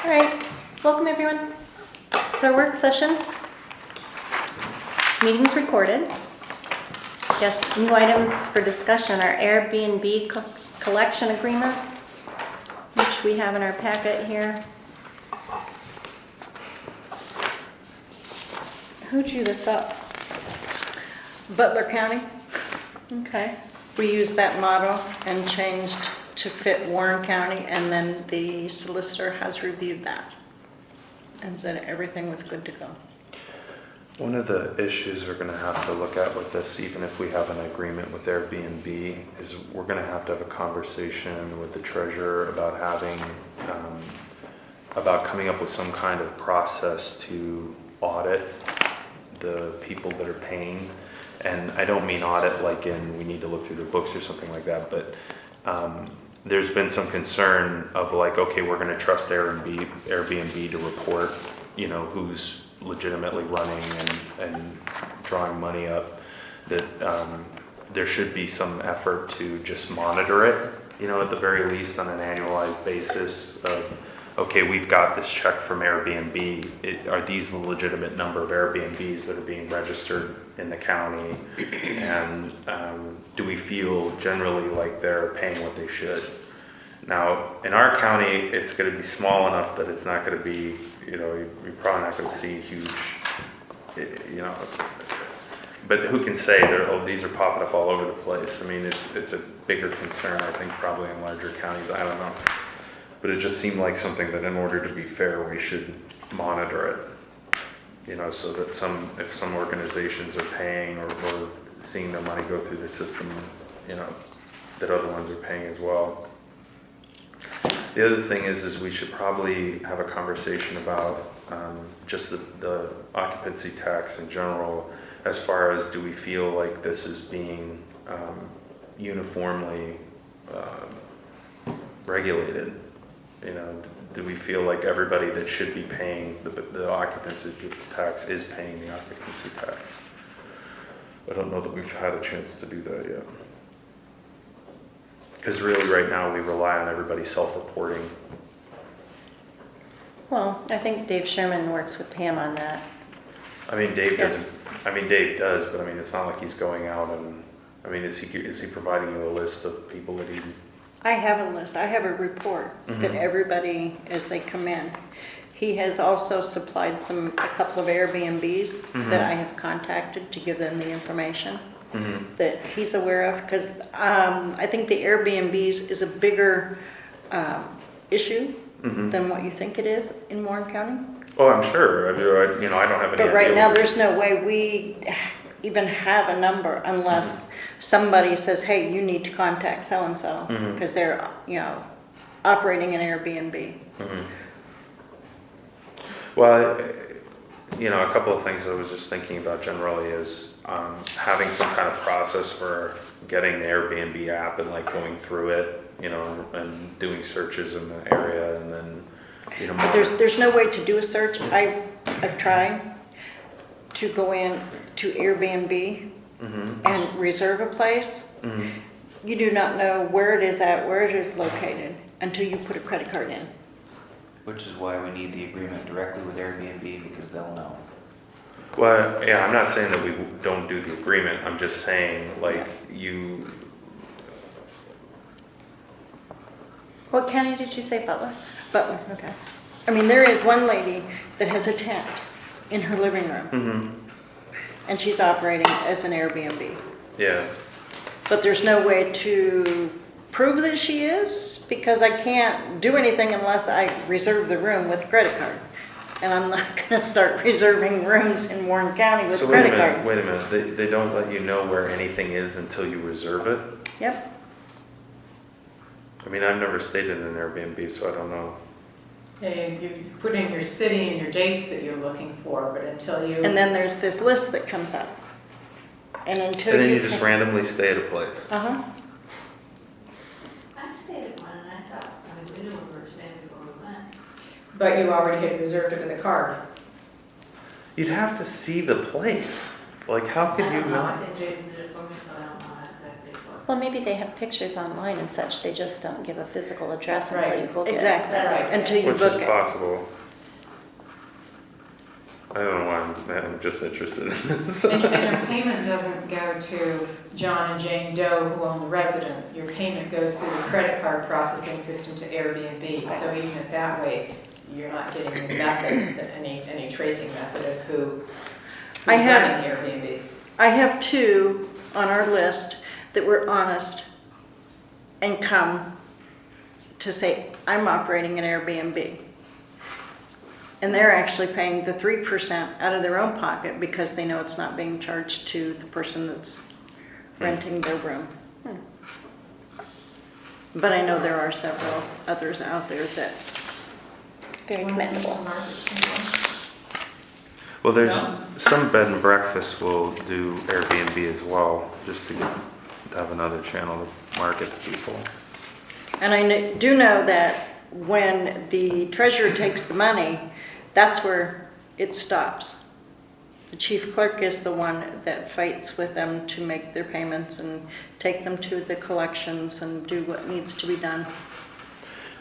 All right, welcome everyone. It's our work session. Meeting's recorded. Yes, new items for discussion, our Airbnb collection agreement, which we have in our packet here. Who drew this up? Butler County. Okay. We used that model and changed to fit Warren County, and then the solicitor has reviewed that and said everything was good to go. One of the issues we're going to have to look at with this, even if we have an agreement with Airbnb, is we're going to have a conversation with the treasurer about about coming up with some kind of process to audit the people that are paying. And I don't mean audit like in we need to look through their books or something like that, but there's been some concern of like, okay, we're going to trust Airbnb to report, who's legitimately running and drawing money up, that there should be some effort to just monitor it, at the very least on an annualized basis of, okay, we've got this check from Airbnb. Are these the legitimate number of Airbnbs that are being registered in the county? And do we feel generally like they're paying what they should? Now, in our county, it's going to be small enough that it's not going to be, you're probably not going to see huge, but who can say these are popping up all over the place? I mean, it's a bigger concern, I think, probably in larger counties. I don't know. But it just seemed like something that in order to be fair, we should monitor it, so that if some organizations are paying or seeing their money go through the system, that other ones are paying as well. The other thing is we should probably have a conversation about just the occupancy tax in general, as far as do we feel like this is being uniformly regulated? Do we feel like everybody that should be paying the occupancy tax is paying the occupancy tax? I don't know that we've had a chance to do that yet. Because really right now we rely on everybody self-reporting. Well, I think Dave Sherman works with Pam on that. I mean, Dave Yes. doesn't. I mean, Dave does, but I mean, it's not like he's going out and. I mean, is he providing you a list of people that he? I have a list. I have a report that everybody, as they come in. He has also supplied a couple of Airbnbs that I have contacted to give them the information that he's aware of, because I think the Airbnbs is a bigger issue than what you think it is in Warren County. Oh, I'm sure. I don't have any. But right idea now, what- there's no way we even have a number unless somebody says, hey, you need to contact so-and-so because they're, operating an Airbnb. Well, a couple of things I was just thinking about generally is having some kind of process for getting the Airbnb app and like going through it, and doing searches in the area, and then, But there's no way to do a search. I've tried to go in to Airbnb and reserve a place. You do not know where it is at, where it is located, until you put a credit card in. Which is why we need the agreement directly with Airbnb, because they'll know. Well, yeah, I'm not saying that we don't do the agreement. I'm just saying, like, What county did you say, Butler? But Okay. I mean, there is one lady that has a tent in her living room, and she's operating as an Airbnb. Yeah. But there's no way to prove that she is, because I can't do anything unless I reserve the room with a credit card. And I'm not going to start reserving rooms in Warren County with a So credit card. wait a minute. They don't let you know where anything is until you reserve it? Yep. I mean, I've never stayed in an Airbnb, so I don't know. And you put in your city and your dates that you're looking for, but until you... And then there's this list that comes up. And until And then you just randomly stay at a place. Uh-huh. I stayed at one and I thought, we knew we were staying before we went. But you already had reserved it with a card. You'd have to see the place. Like, how could you I don't know, I not? think Jason did it for me, so I don't know exactly what. Well, maybe they have pictures online and such, they just don't give a physical address until you Right. book it. Exactly, Right. until you Which is book it. possible. I don't know why I'm just interested in this. And your payment doesn't go to John and Jane Doe who own the resident. Your payment goes through the credit card processing system to Airbnb. So even at that way, you're not getting the method, any tracing method of who's I have- running the Airbnbs. I have 2 on our list that were honest and come to say, I'm operating an Airbnb. And they're actually paying the 3% out of their own pocket because they know it's not being charged to the person that's renting their room. But I know there are several others out there that, Very commendable. Well, there's No. some bed and breakfasts will do Airbnb as well, just to have another channel to market to people. and I do know that when the treasurer takes the money, that's where it stops. The chief clerk is the one that fights with them to make their payments and take them to the collections and do what needs to be done.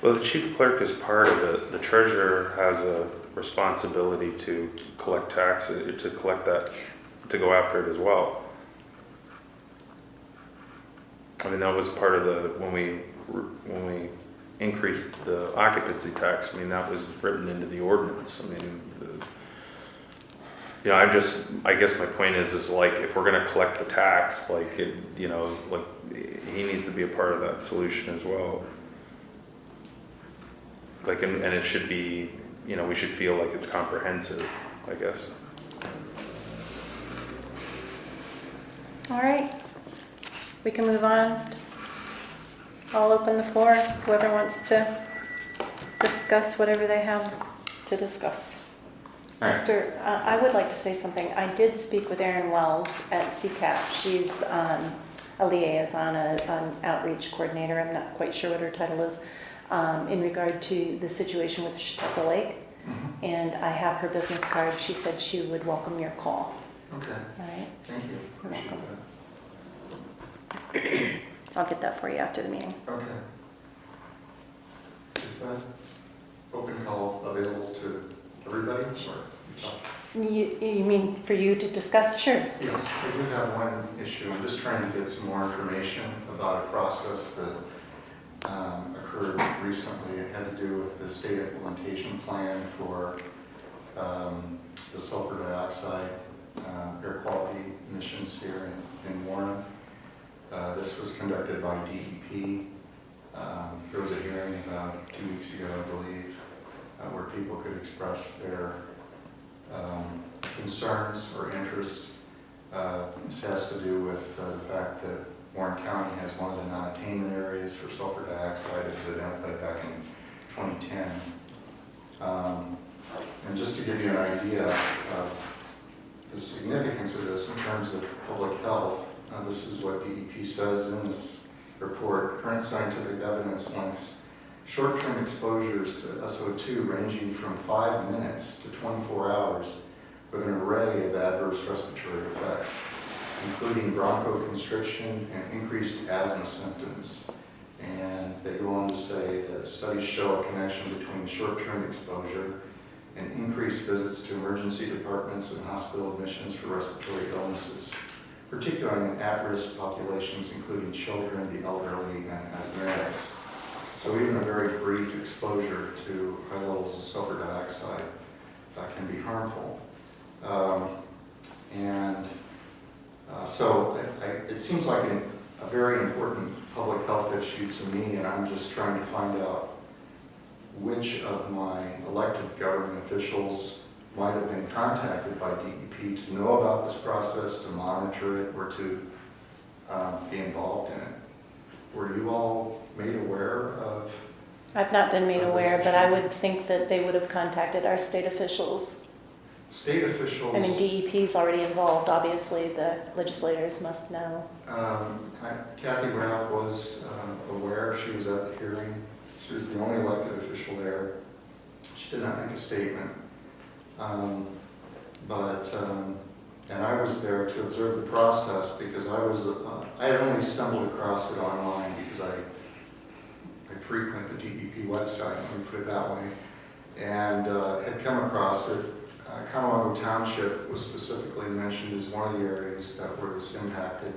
Well, the chief clerk is part of it. The treasurer has a responsibility to collect taxes, to collect that, to go after it as well. I mean, that was part of the, when we increased the occupancy tax, I mean, that was written into the ordinance. I mean, you know, I guess my point is like, if we're gonna collect the tax, like, like, he needs to be a part of that solution as well. Like, and it should be, we should feel like it's comprehensive, I guess. All right, we can move on. I'll open the floor, whoever wants to discuss whatever they have to discuss. All right. Mr., I would like to say something. I did speak with Erin Wells at CCAP. She's a liaison, an outreach coordinator, I'm not quite sure what her title is, in regard to the situation with Chautauqua Lake. Mhm. And I have her business card. She said she would welcome your call. Okay, All right, thank you. You're Appreciate welcome. I'll get that for you after the meeting. that. Okay. Is that open call available to everybody? Or- You mean for you to discuss? Sure. Yes, I do have one issue. I'm just trying to get some more information about a process that occurred recently. It had to do with the state implementation plan for the sulfur dioxide air quality emissions here in Warren. This was conducted by DEP. There was a hearing about 2 weeks ago, I believe, where people could express their concerns or interests. This has to do with the fact that Warren County has one of the non-attainment areas for sulfur dioxide. It was identified back in 2010. And just to give you an idea of the significance of this in terms of public health, this is what DEP says in this report. Current scientific evidence links short-term exposures to SO2 ranging from 5 minutes to 24 hours with an array of adverse respiratory effects, including bronchoconstriction and increased asthma symptoms. And they go on to say that studies show a connection between short-term exposure and increased visits to emergency departments and hospital admissions for respiratory illnesses, particularly in at-risk populations, including children, the elderly, and asthmatics. So even a very brief exposure to high levels of sulfur dioxide can be harmful. So it seems like a very important public health issue to me, and I'm just trying to find out which of my elected government officials might have been contacted by DEP to know about this process, to monitor it, or to be involved in it. Were you all made aware of? I've not been made Of this aware, but I issue. would think that they would have contacted our state officials. State officials? I mean, DEP's already involved, obviously, the legislators must know. Kathy Rapp was aware. She was at the hearing. She was the only elected official there. She did not make a statement. And I was there to observe the process because I had only stumbled across it online because I frequent the DEP website, let me put it that way, and had come across it. Conewago Township was specifically mentioned as one of the areas that was impacted.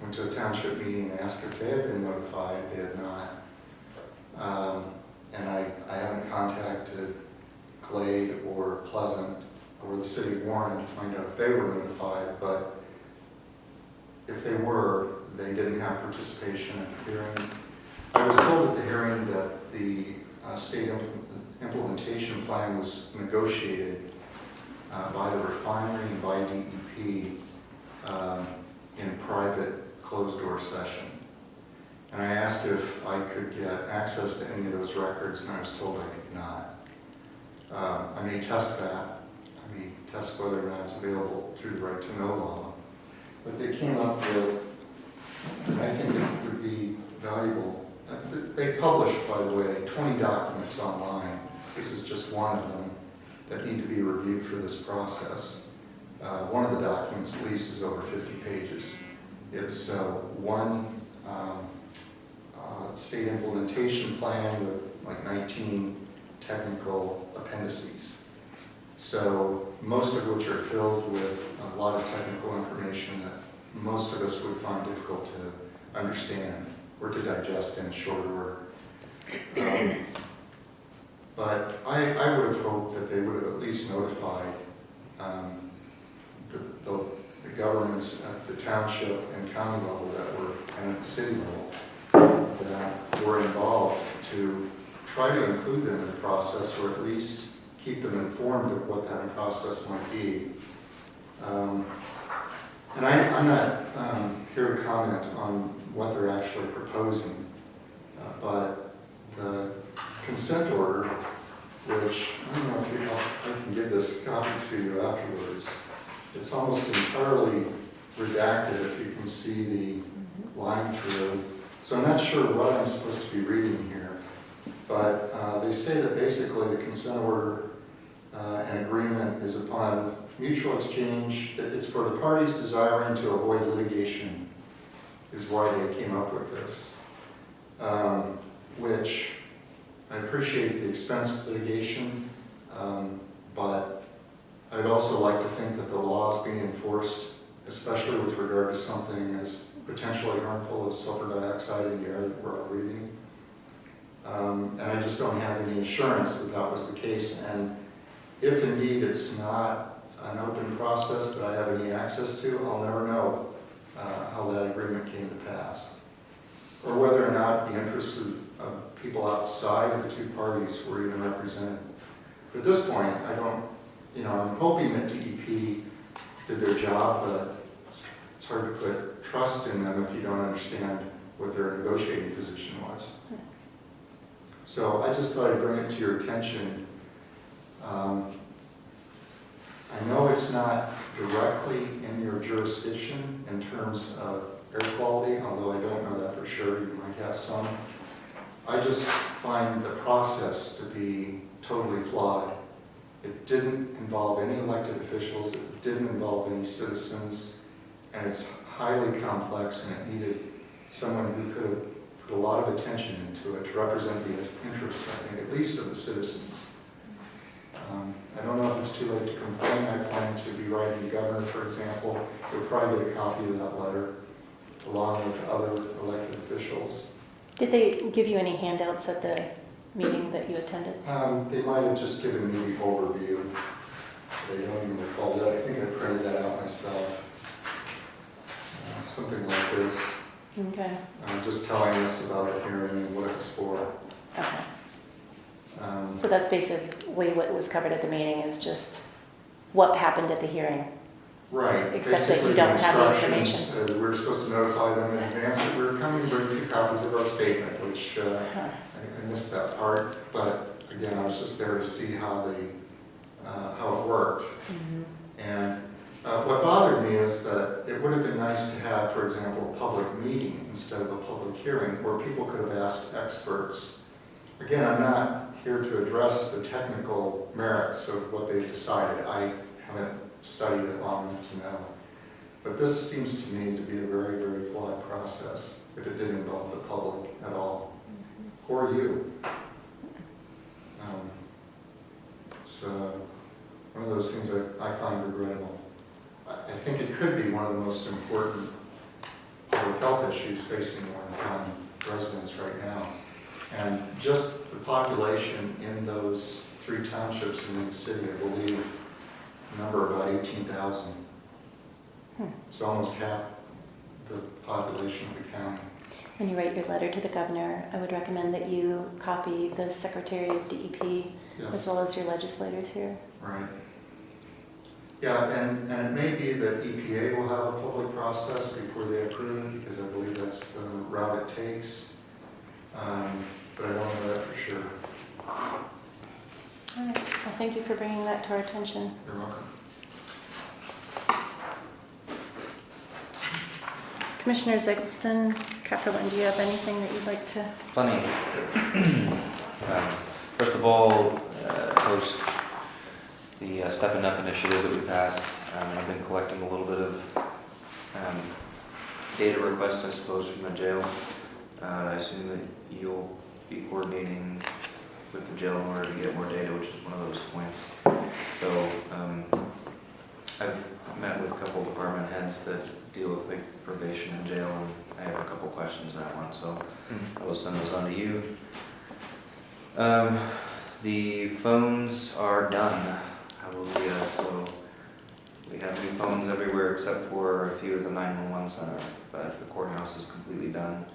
Went to a township meeting and asked if they had been notified. They had not. And I haven't contacted Glade or Pleasant or the city of Warren to find out if they were notified, but if they were, they didn't have participation at the hearing. I was told at the hearing that the state implementation plan was negotiated by the refinery and by DEP in private closed-door session. And I asked if I could get access to any of those records, and I was told I could not. I may test that. I may test whether or not it's available through the right to know law. But they came up with, and I think it would be valuable. They published, by the way, 20 documents online. This is just one of them that need to be reviewed for this process. One of the documents, at least, is over 50 pages. It's one state implementation plan with like 19 technical appendices. So most of which are filled with a lot of technical information that most of us would find difficult to understand or to digest in short order. But I would have hoped that they would have at least notified the governments at the township and county level that were, and at the city level, that were involved to try to include them in the process, or at least keep them informed of what that process might be. And I'm not here to comment on what they're actually proposing, but the consent order, which I don't know if I can give this copy to you afterwards. It's almost entirely redacted if you can see the line through. So I'm not sure what I'm supposed to be reading here, but they say that basically the consent order and agreement is upon mutual exchange, that it's for the parties desiring to avoid litigation is why they came up with this, which I appreciate the expense of litigation, but I'd also like to think that the law is being enforced, especially with regard to something as potentially harmful as sulfur dioxide in the air that we're all breathing. And I just don't have any assurance that that was the case. And if indeed it's not an open process that I have any access to, I'll never know how that agreement came to pass. Or whether or not the interests of people outside of the two parties were even represented. But at this point, I don't, I'm hoping that DEP did their job, but it's hard to put trust in them if you don't understand what their negotiating position was. So I just thought I'd bring it to your attention. I know it's not directly in your jurisdiction in terms of air quality, although I don't know that for sure. You might have some. I just find the process to be totally flawed. It didn't involve any elected officials. It didn't involve any citizens. And it's highly complex, and it needed someone who could have put a lot of attention into it to represent the interests, I think, at least of the citizens. I don't know if it's too late to complain. I plan to be writing the governor, for example. You'll probably get a copy of that letter, along with other elected officials. Did they give you any handouts at the meeting that you attended? They might have just given me the overview. They don't even recall that. I think I printed that out myself. Something like this. Okay. Just telling us about the hearing and what it's for. Okay. So that's basically what was covered at the meeting, is just what happened at the hearing. Right. Except that you Basically, don't have the instructions, information. we're supposed to notify them in advance that we're coming to bring 2 copies of our statement, which I missed that part. But again, I was just there to see how it worked. Mm-hmm. And what bothered me is that it would have been nice to have, for example, a public meeting instead of a public hearing where people could have asked experts. Again, I'm not here to address the technical merits of what they've decided. I haven't study it long enough to know. But this seems to me to be a very, very flawed process, if it did involve the public at all, or you. It's one of those things I find regrettable. I think it could be one of the most important public health issues facing Warren County residents right now. And just the population in those 3 townships in the city, I believe, number about 18,000. It's almost half the population of the county. When you write your letter to the governor, I would recommend that you copy the Secretary of DEP as Yes, well as your legislators here. right. Yeah, and it may be that EPA will have a public process before they approve it, because I believe that's the route it takes. But I don't know that for sure. All right. Well, thank you for bringing that to our attention. You're welcome. Commissioners Eggleston, Capelin, do you have anything that you'd like to? Plenty. First of all, post the Stepping Up initiative that we passed, I've been collecting a little bit of data requests, I suppose, from the jail. I assume that you'll be coordinating with the jail in order to get more data, which is one of those points. So I've met with a couple department heads that deal with probation and jail, and I have a couple questions on that one, so I will send those on to you. The phones are done, hallelujah. So we have new phones everywhere except for a few at the 911 center, but the courthouse is completely done.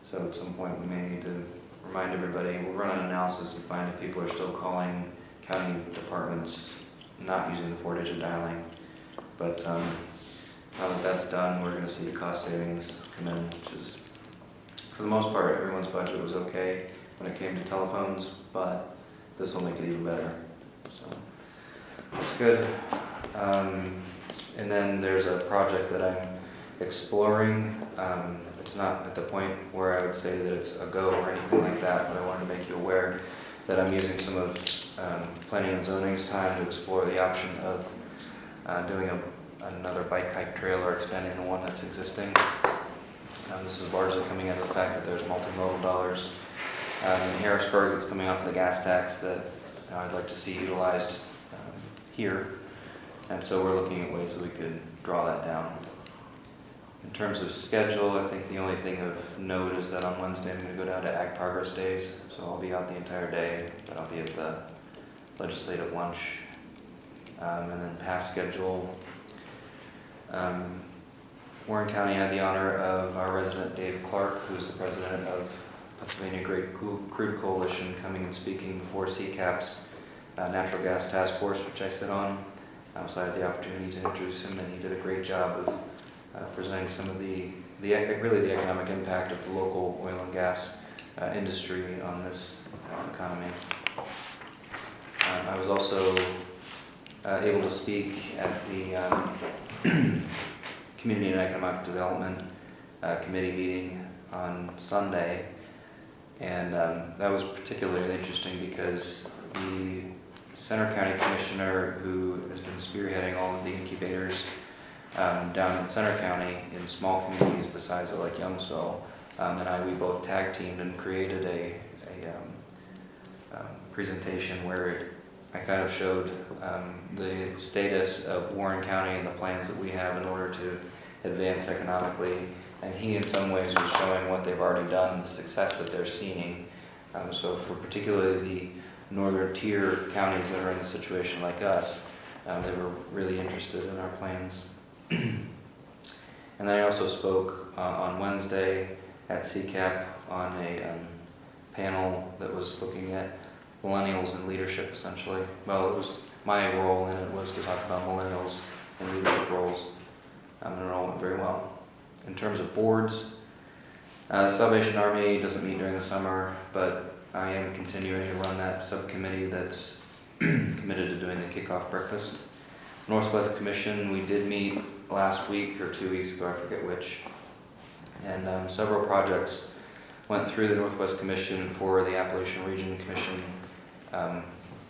So at some point we may need to remind everybody, we'll run an analysis and find if people are still calling county departments not using the 4-digit dialing. But now that that's done, we're going to see the cost savings come in, which is, for the most part, everyone's budget was okay when it came to telephones, but this will make it even better. So that's good. And then there's a project that I'm exploring. It's not at the point where I would say that it's a go or anything like that, but I wanted to make you aware that I'm using some of planning and zoning's time to explore the option of doing another bike hike trail or extending the one that's existing. This is largely coming out of the fact that there's multimodal dollars in Harrisburg that's coming off the gas tax that I'd like to see utilized here. And so we're looking at ways that we could draw that down. In terms of schedule, I think the only thing of note is that on Wednesday I'm going to go down to Ag Progress Days, so I'll be out the entire day, but I'll be at the legislative lunch. And then past schedule, Warren County had the honor of our resident Dave Clark, who's the president of Pennsylvania Great Crude Coalition, coming and speaking before CCAP's Natural Gas Task Force, which I sit on. So I had the opportunity to introduce him, and he did a great job of presenting some of really the economic impact of the local oil and gas industry on this economy. I was also able to speak at the Community and Economic Development Committee meeting on Sunday, and that was particularly interesting because the Center County Commissioner, who has been spearheading all of the incubators down in Center County in small communities the size of like Youngsville, and we both tag teamed and created a presentation where I kind of showed the status of Warren County and the plans that we have in order to advance economically, and he in some ways was showing what they've already done and the success that they're seeing. So for particularly the northern tier counties that are in a situation like us, they were really interested in our plans. And then I also spoke on Wednesday at CCAP on a panel that was looking at millennials and leadership, essentially. Well, it was my role in it was to talk about millennials and leadership roles, and it all went very well. In terms of boards, Salvation Army doesn't meet during the summer, but I am continuing to run that subcommittee that's committed to doing the kickoff breakfast. Northwest Commission, we did meet last week or 2 weeks ago, I forget which, and several projects went through the Northwest Commission for the Appalachian Region Commission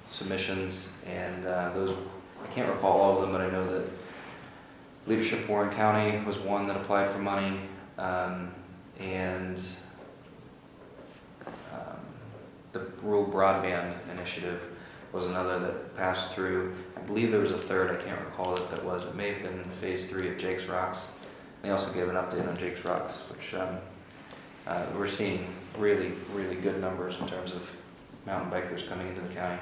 submissions, and those I can't recall all of them, but I know that Leadership Warren County was one that applied for money, and the Rural Broadband Initiative was another that passed through. I believe there was a third, I can't recall what that was. It may have been phase 3 of Jake's Rocks. They also gave an update on Jake's Rocks, which we're seeing really, really good numbers in terms of mountain bikers coming into the county.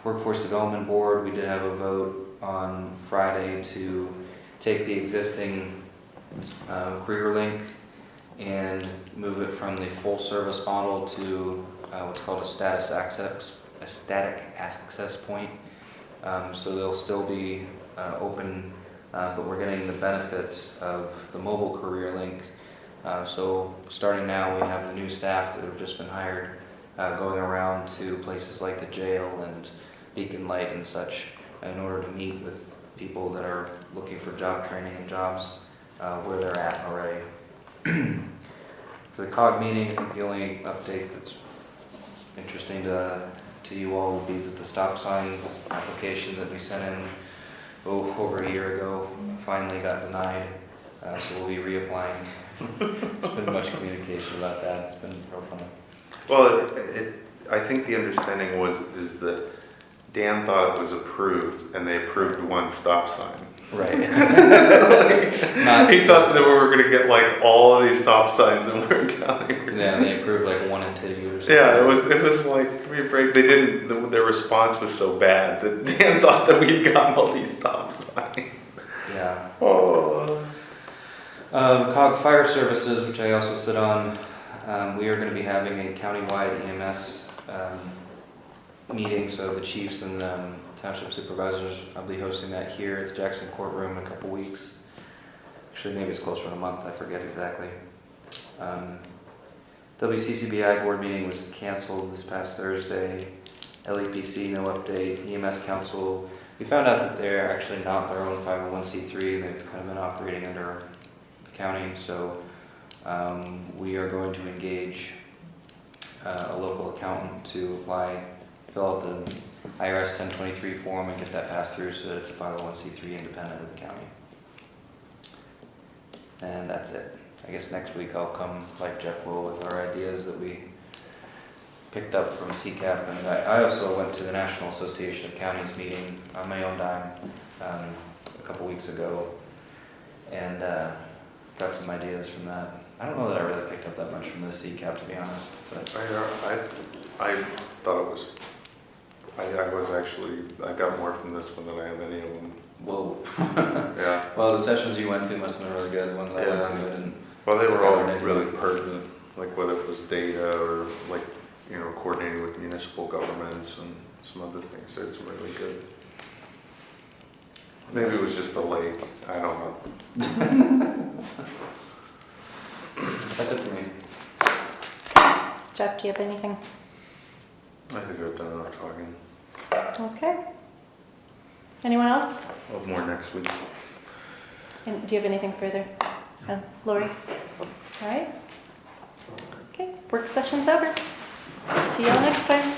Workforce Development Board, we did have a vote on Friday to take the existing career link and move it from the full service model to what's called a static access point. So they'll still be open, but we're getting the benefits of the mobile career link. So starting now, we have the new staff that have just been hired going around to places like the jail and Beacon Light and such in order to meet with people that are looking for job training and jobs where they're at already. For the COG meeting, I think the only update that's interesting to you all would be that the stop signs application that we sent in over a year ago finally got denied, so we'll be reapplying. There's been much communication about that. It's been real funny. Well, I think the understanding is that Dan thought it was approved, and they approved one stop sign. Right. He thought that we were going to get like all of these stop signs in Warren County. Yeah, they approved like one in Tiddie or something. Yeah, it was like they didn't. Their response was so bad that Dan thought that we'd gotten all these stop signs. Yeah. Oh. COG Fire Services, which I also sit on, we are going to be having a countywide EMS meeting, so the chiefs and township supervisors, I'll be hosting that here at the Jackson Courtroom in a couple weeks. Actually, maybe it's closer to a month, I forget exactly. WCCBI board meeting was canceled this past Thursday. LEPC, no update. EMS Council, we found out that they're actually not their own 501c3. They've kind of been operating under the county, so we are going to engage a local accountant to fill out the IRS 1023 form and get that passed through so that it's a 501c3 independent of the county. And that's it. I guess next week I'll come, like Jeff will, with our ideas that we picked up from CCAP. And I also went to the National Association of Counties meeting on my own dime a couple weeks ago and got some ideas from that. I don't know that I really picked up that much from the CCAP, to be honest. But I thought it was. I got more from this one than I have any of them. whoa. Yeah. Well, the sessions you went to must have been really good. The ones I went to didn't. Well, they were all really pertinent, like whether it was data or like, coordinating with municipal governments and some other things. It's really good. Maybe it was just the lake. I don't know. That's it for me. Jeff, do you have anything? I think I've done enough talking. Okay. Anyone else? We'll have more next week. And do you have anything further? Lori? All right. Okay, work session's over. See y'all next time.